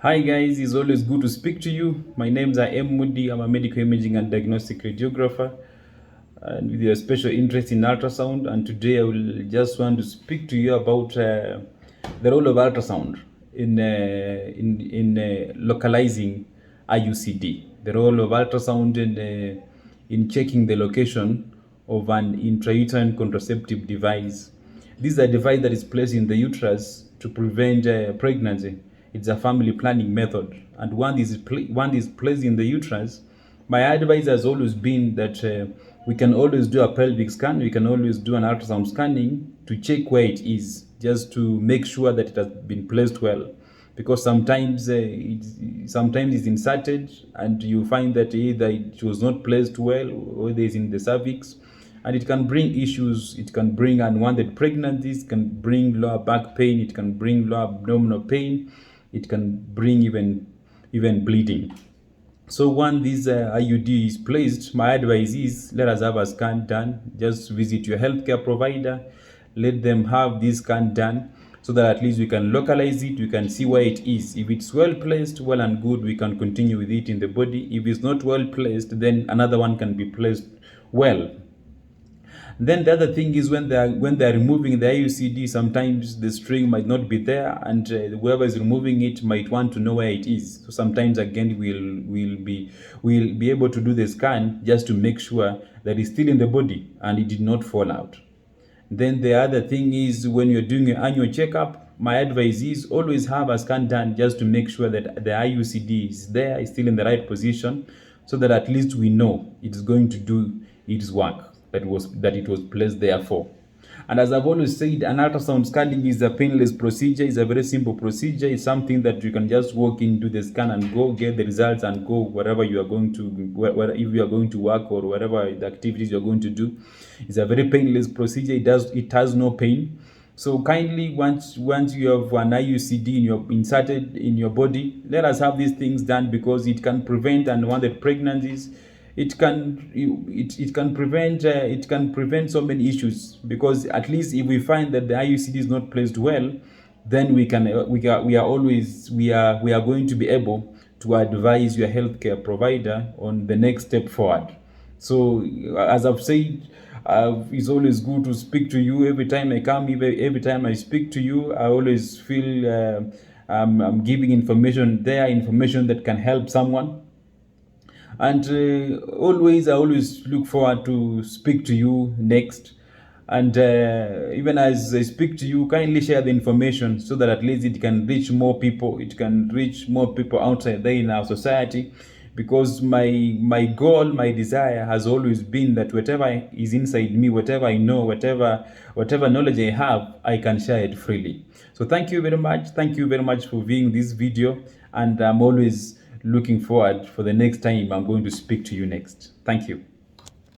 Hi guys, it's always good to speak to you. My name's M. Moody. I'm a medical imaging and diagnostic radiographer and with a special interest in ultrasound. And today I will just want to speak to you about the role of ultrasound in localizing IUCD. The role of ultrasound in checking the location of an intrauterine contraceptive device. This is a device that is placed in the uterus to prevent pregnancy. It's a family planning method, and one is placed in the uterus. My advice has always been that we can always do a pelvic scan, we can always do an ultrasound scanning to check where it is, just to make sure that it has been placed well. Because sometimes it's inserted and you find that either it was not placed well or it is in the cervix, and it can bring issues. It can bring unwanted pregnancies, can bring lower back pain, it can bring lower abdominal pain, it can bring even bleeding. So when this IUD is placed, my advice is let us have a scan done. Just visit your healthcare provider, let them have this scan done, so that at least we can localize it, we can see where it is. If it's well placed, well and good, we can continue with it in the body. If it's not well placed, then another one can be placed well. Then the other thing is when they are removing the IUCD, sometimes the string might not be there, and whoever is removing it might want to know where it is. So sometimes again we'll be able to do the scan just to make sure that it's still in the body and it did not fall out. Then the other thing is when you're doing your annual checkup, my advice is always have a scan done just to make sure that the IUCD is there, is still in the right position, so that at least we know it's going to do its work that it was placed there for. And as I've always said, an ultrasound scanning is a painless procedure. It's a very simple procedure. It's something that you can just walk in, do the scan, and go get the results and go wherever you are going to, if you are going to work or whatever the activities you are going to do. It's a very painless procedure. It has no pain. So kindly, once you have an IUCD inserted in your body, let us have these things done, because it can prevent unwanted pregnancies. It can prevent so many issues, because at least if we find that the IUCD is not placed well, then we are going to be able to advise your healthcare provider on the next step forward. So as I've said, it's always good to speak to you. Every time I come, every time I speak to you, I always feel I'm giving information that can help someone. And I always look forward to speak to you next. And even as I speak to you, kindly share the information so that at least it can reach more people. It can reach more people outside there in our society. Because my goal, my desire has always been that whatever is inside me, whatever I know, whatever knowledge I have, I can share it freely. So thank you very much. Thank you very much for viewing this video. And I'm always looking forward for the next time I'm going to speak to you next. Thank you.